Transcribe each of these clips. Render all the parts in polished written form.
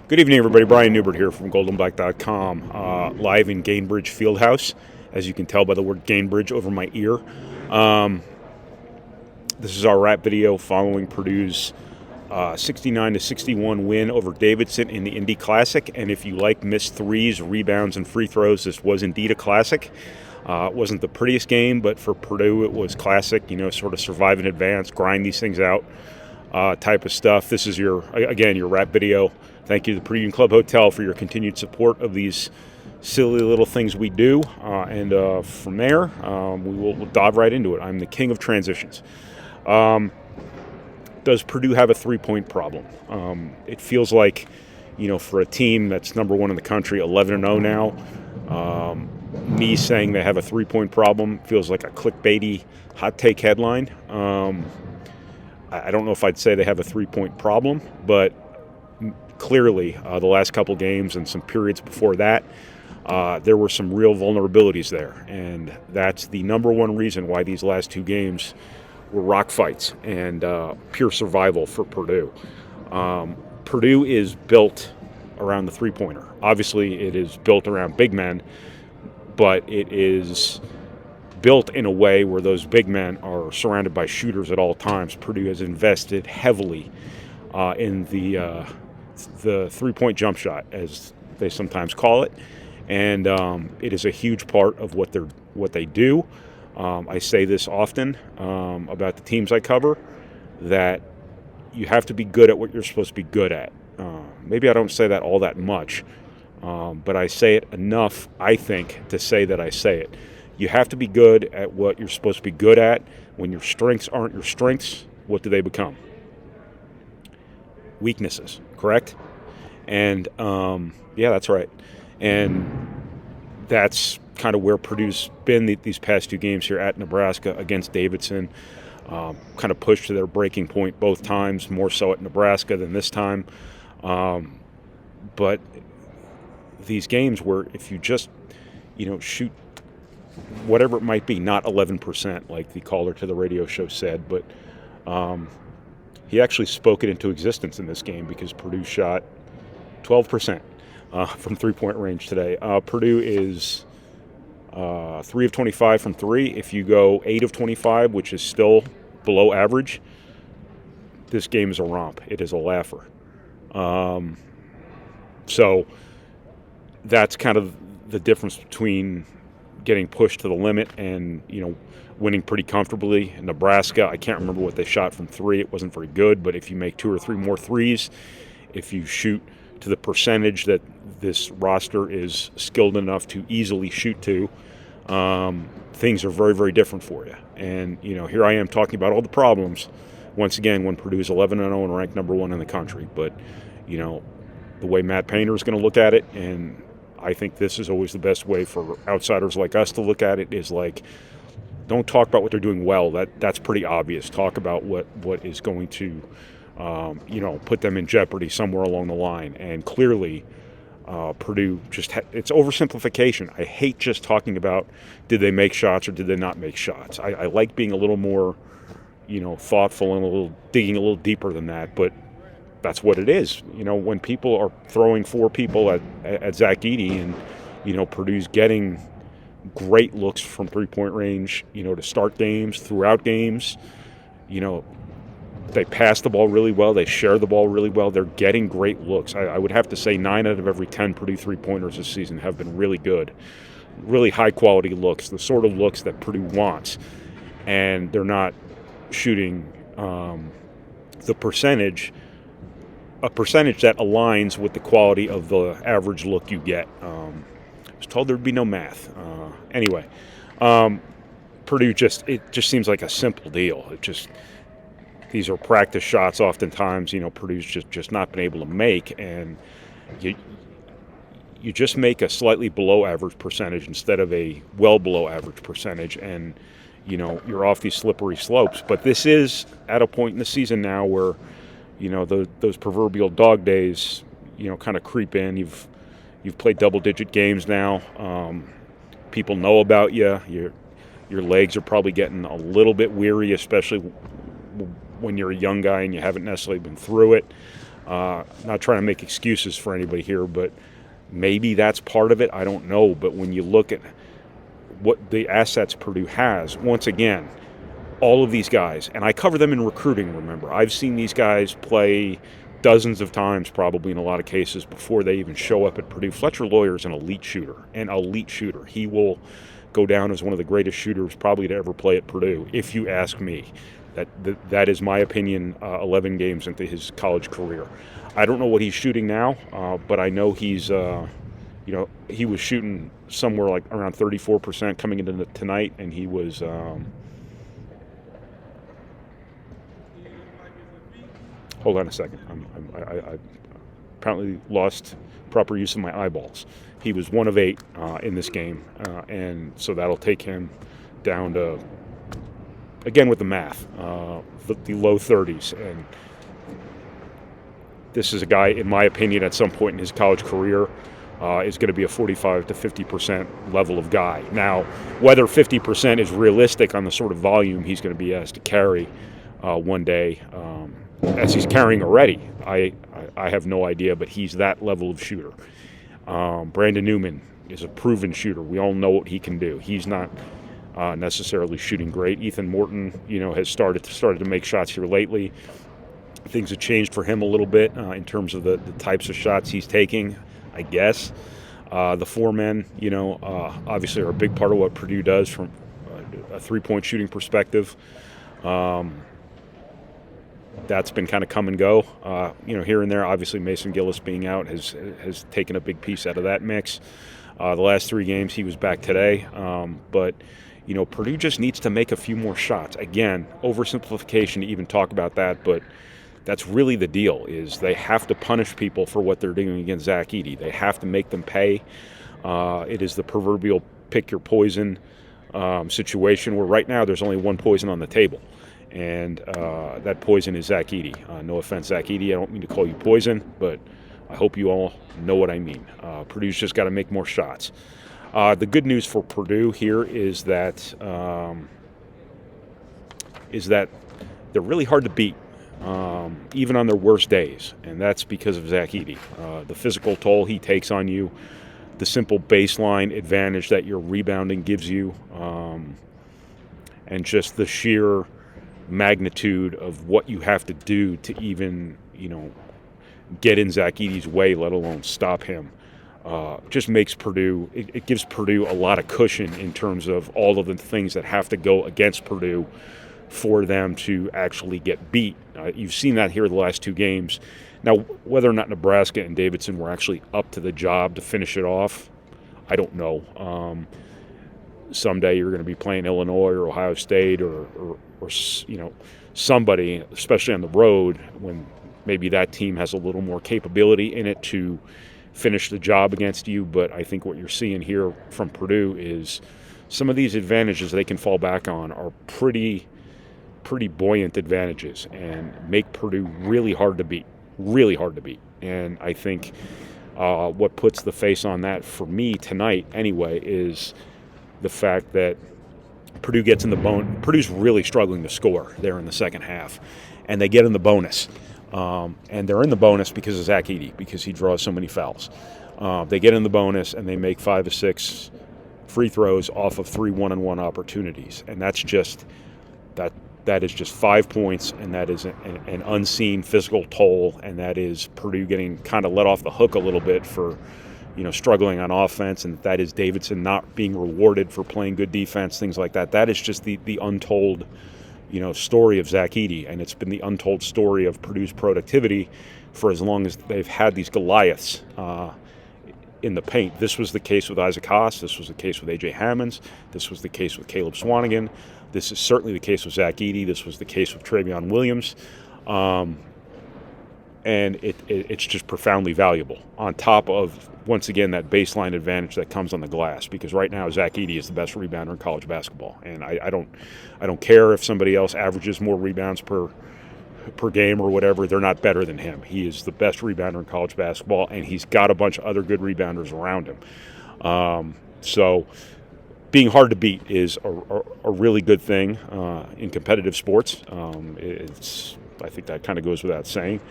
Good evening, everybody. Brian Neubert here from goldenblack.com, live in Gainbridge Fieldhouse, as you can tell by the word Gainbridge over my ear. This is our wrap video following Purdue's 69-61 win over Davidson in the Indy Classic. And if you like missed threes, rebounds, and free throws, this was indeed a classic. It wasn't the prettiest game, but for Purdue, it was classic, sort of survive in advance, grind these things out type of stuff. This is your wrap video. Thank you to the Purdue Club Hotel for your continued support of these silly little things we do. And from there, we'll dive right into it. I'm the king of transitions. Does Purdue have a three-point problem? It feels like, for a team that's number one in the country, 11-0 now, me saying they have a three-point problem feels like a clickbaity hot take headline. I don't know if I'd say they have a three-point problem, but clearly the last couple games and some periods before that, there were some real vulnerabilities there. And that's the number one reason why these last two games were rock fights and pure survival for Purdue. Purdue is built around the three-pointer. Obviously, it is built around big men, but it is built in a way where those big men are surrounded by shooters at all times. Purdue has invested heavily in the three-point jump shot, as they sometimes call it, and it is a huge part of what they do. I say this often about the teams I cover, that you have to be good at what you're supposed to be good at. Maybe I don't say that all that much, but I say it enough, I think, to say that I say it. You have to be good at what you're supposed to be good at. When your strengths aren't your strengths, what do they become? Weaknesses, correct? And yeah, that's right. And that's kind of where Purdue's been these past two games here at Nebraska against Davidson. Kind of pushed to their breaking point both times, more so at Nebraska than this time. But these games where if you just, shoot whatever it might be, not 11%, like the caller to the radio show said, but he actually spoke it into existence in this game because Purdue shot 12% from three-point range today. Purdue is 3 of 25 from three. If you go 8 of 25, which is still below average, this game is a romp. It is a laugher. So that's kind of the difference between getting pushed to the limit and, winning pretty comfortably. In Nebraska, I can't remember what they shot from three. It wasn't very good, but if you make 2 or 3 more threes, if you shoot to the percentage that this roster is skilled enough to easily shoot to, things are very, very different for you. And, here I am talking about all the problems, once again, when Purdue is 11-0 and ranked number one in the country. But, the way Matt Painter is going to look at it, and I think this is always the best way for outsiders like us to look at it, is like, don't talk about what they're doing well. That's pretty obvious. Talk about what is going to, put them in jeopardy somewhere along the line. And clearly, Purdue it's oversimplification. I hate just talking about did they make shots or did they not make shots. I like being a little more, thoughtful and digging a little deeper than that. But that's what it is. When people are throwing 4 people at Zach Edey and, Purdue's getting great looks from three-point range, to start games, throughout games, they pass the ball really well. They share the ball really well. They're getting great looks. I would have to say 9 out of every 10 Purdue three-pointers this season have been really good, really high-quality looks, the sort of looks that Purdue wants. And they're not shooting the percentage, a percentage that aligns with the quality of the average look you get. I was told there'd be no math. Anyway, Purdue it just seems like a simple deal. These are practice shots oftentimes, Purdue's just not been able to make, and you just make a slightly below average percentage instead of a well below average percentage, and you're off these slippery slopes. But this is at a point in the season now where those proverbial dog days kind of creep in. You've played double-digit games now. People know about you. Your legs are probably getting a little bit weary, especially when you're a young guy and you haven't necessarily been through it. Not trying to make excuses for anybody here, but maybe that's part of it. I don't know. But when you look at what the assets Purdue has, once again, all of these guys, and I cover them in recruiting, remember. I've seen these guys play dozens of times, probably in a lot of cases, before they even show up at Purdue. Fletcher Loyer is an elite shooter. He will go down as one of the greatest shooters probably to ever play at Purdue, if you ask me. That is my opinion 11 games into his college career. I don't know what he's shooting now, but I know he's, he was shooting somewhere like around 34% coming into tonight, and he was... Hold on a second. I apparently lost proper use of my eyeballs. He was 1 of 8 in this game, and so that'll take him down to, again with the math, the low 30s. And this is a guy, in my opinion, at some point in his college career, is going to be a 45 to 50% level of guy. Now, whether 50% is realistic on the sort of volume he's going to be asked to carry one day, as he's carrying already, I have no idea, but he's that level of shooter. Brandon Newman is a proven shooter. We all know what he can do. He's not necessarily shooting great. Ethan Morton, has started to make shots here lately. Things have changed for him a little bit in terms of the types of shots he's taking, I guess. The 4 men, obviously are a big part of what Purdue does from a three-point shooting perspective. That's been kind of come and go, here and there. Obviously, Mason Gillis being out has taken a big piece out of that mix. The last 3 games, he was back today. But Purdue just needs to make a few more shots. Again, oversimplification to even talk about that, but that's really the deal, is they have to punish people for what they're doing against Zach Edey. They have to make them pay. It is the proverbial pick your poison situation, where right now there's only one poison on the table. And that poison is Zach Edey. No offense, Zach Edey. I don't mean to call you poison, but I hope you all know what I mean. Purdue's just got to make more shots. The good news for Purdue here is that they're really hard to beat, even on their worst days, and that's because of Zach Edey. The physical toll he takes on you, the simple baseline advantage that your rebounding gives you, and just the sheer magnitude of what you have to do to even, get in Zach Edey's way, let alone stop him. Just makes Purdue, it gives Purdue a lot of cushion in terms of all of the things that have to go against Purdue for them to actually get beat. You've seen that here the last 2 games. Now, whether or not Nebraska and Davidson were actually up to the job to finish it off, I don't know. Someday you're going to be playing Illinois or Ohio State or somebody, especially on the road, when maybe that team has a little more capability in it to finish the job against you. But I think what you're seeing here from Purdue is some of these advantages they can fall back on are pretty buoyant advantages and make Purdue really hard to beat. And I think what puts the face on that for me tonight anyway is the fact that Purdue gets in the bonus. Purdue's really struggling to score there in the second half, and they get in the bonus. And they're in the bonus because of Zach Edey, because he draws so many fouls. They get in the bonus, and they make 5 of 6 free throws off of 3 one-on-one opportunities. And that's just that is just 5 points, and that is an unseen physical toll, and that is Purdue getting kind of let off the hook a little bit for struggling on offense, and that is Davidson not being rewarded for playing good defense, things like that. That is just the untold, story of Zach Edey, and it's been the untold story of Purdue's productivity for as long as they've had these Goliaths in the paint. This was the case with Isaac Haas. This was the case with A.J. Hammonds. This was the case with Caleb Swanigan. This is certainly the case with Zach Edey. This was the case with Travion Williams. And it's just profoundly valuable on top of, once again, that baseline advantage that comes on the glass, because right now Zach Edey is the best rebounder in college basketball, and I don't care if somebody else averages more rebounds per game or whatever. They're not better than him. He is the best rebounder in college basketball, and he's got a bunch of other good rebounders around him. So being hard to beat is a really good thing in competitive sports. I think that kind of goes without saying.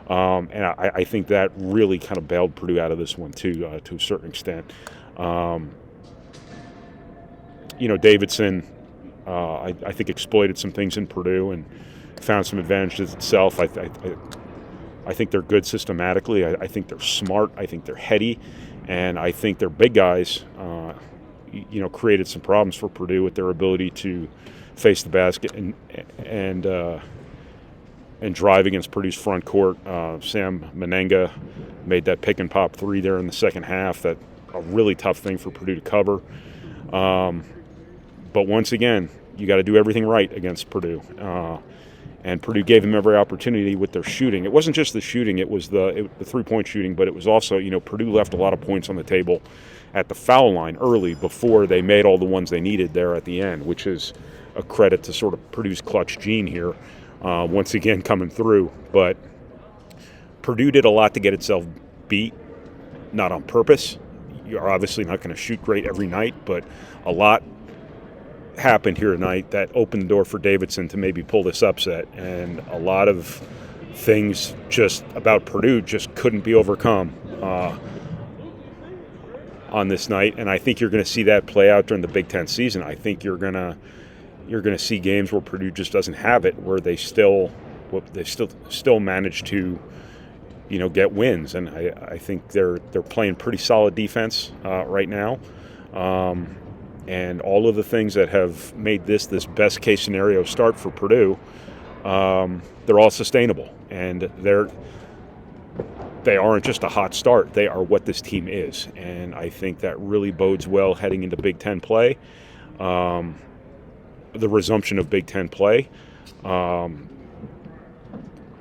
And I think that really kind of bailed Purdue out of this one too, to a certain extent. Davidson, I think exploited some things in Purdue and found some advantages itself. I think they're good systematically. I think they're smart. I think they're heady, and I think their big guys, created some problems for Purdue with their ability to face the basket and drive against Purdue's front court. Sam Menenga made that pick and pop three there in the second half. That a really tough thing for Purdue to cover. But once again, you got to do everything right against Purdue. And Purdue gave them every opportunity with their shooting. It wasn't just the shooting; it was the three-point shooting, but it was also, Purdue left a lot of points on the table at the foul line early before they made all the ones they needed there at the end, which is a credit to sort of Purdue's clutch gene here, once again coming through. But Purdue did a lot to get itself beat, not on purpose. You're obviously not going to shoot great every night, but a lot happened here tonight that opened the door for Davidson to maybe pull this upset, and a lot of things just about Purdue just couldn't be overcome on this night, and I think you're going to see that play out during the Big Ten season. I think you're going to see games where Purdue just doesn't have it, where they still manage to get wins, and I think they're playing pretty solid defense right now. And all of the things that have made this best case scenario start for Purdue, they're all sustainable, and they aren't just a hot start. They are what this team is, and I think that really bodes well heading into Big Ten play, the resumption of Big Ten play.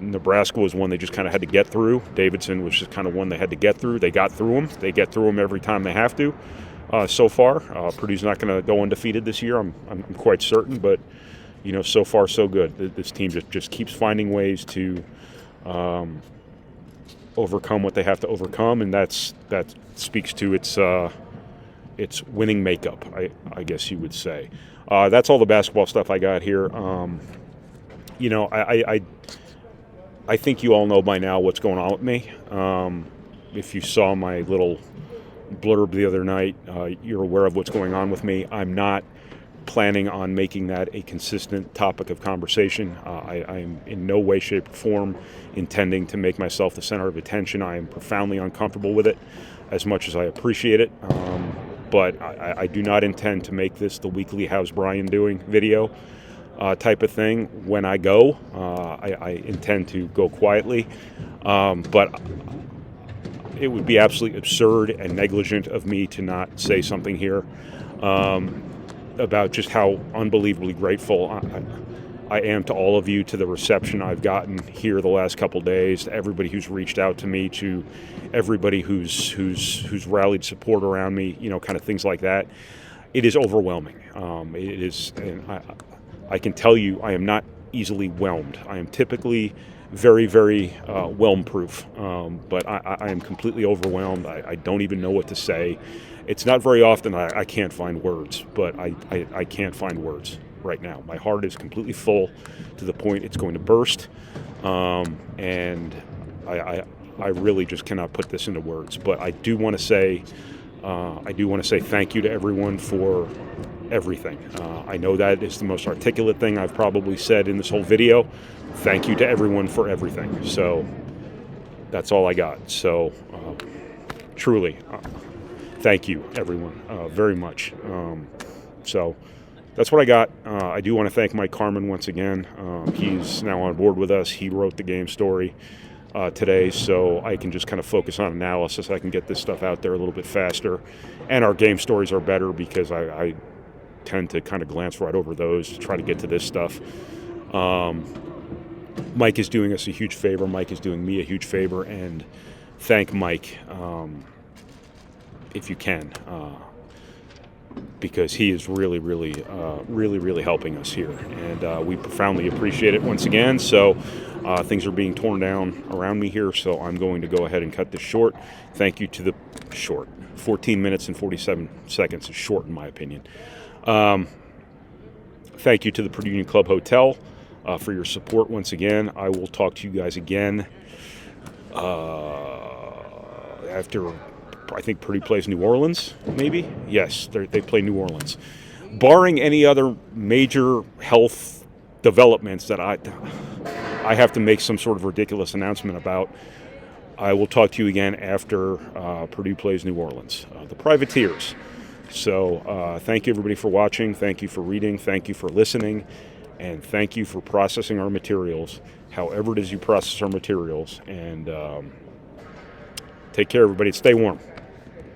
Nebraska was one they just kind of had to get through. Davidson was just kind of one they had to get through. They got through them. They get through them every time they have to. So far, Purdue's not going to go undefeated this year. I'm quite certain, but so far so good. This team just keeps finding ways to overcome what they have to overcome, and that speaks to its winning makeup, I guess you would say. That's all the basketball stuff I got here. I think you all know by now what's going on with me. If you saw my little blurb the other night, you're aware of what's going on with me. I'm not planning on making that a consistent topic of conversation. I am in no way, shape, or form intending to make myself the center of attention. I am profoundly uncomfortable with it, as much as I appreciate it. But I do not intend to make this the weekly "How's Brian Doing" video type of thing. When I go, I intend to go quietly. But it would be absolutely absurd and negligent of me to not say something here about just how unbelievably grateful I am to all of you, to the reception I've gotten here the last couple days, to everybody who's reached out to me, to everybody who's rallied support around me, kind of things like that. It is overwhelming. It is, and I can tell you, I am not easily whelmed. I am typically very, very whelm-proof, but I am completely overwhelmed. I don't even know what to say. It's not very often I can't find words, but I can't find words right now. My heart is completely full to the point it's going to burst, and I really just cannot put this into words. But I do want to say thank you to everyone for everything. I know that is the most articulate thing I've probably said in this whole video. Thank you to everyone for everything. So that's all I got. So truly, thank you, everyone, very much. So that's what I got. I do want to thank Mike Carmen once again. He's now on board with us. He wrote the game story today, so I can just kind of focus on analysis. I can get this stuff out there a little bit faster. And our game stories are better because I tend to kind of glance right over those to try to get to this stuff. Mike is doing us a huge favor. Mike is doing me a huge favor, and thank Mike if you can, because he is really, really helping us here, and we profoundly appreciate it once again. So things are being torn down around me here, so I'm going to go ahead and cut this short. Thank you to the 14 minutes and 47 seconds is short in my opinion. Thank you to the Purdue Union Club Hotel for your support once again. I will talk to you guys again After, I think Purdue plays New Orleans, maybe? Yes, they play New Orleans. Barring any other major health developments that I have to make some sort of ridiculous announcement about, I will talk to you again after Purdue plays New Orleans, the Privateers. So thank you, everybody, for watching. Thank you for reading. Thank you for listening. And thank you for processing our materials, however it is you process our materials. And take care, everybody. Stay warm.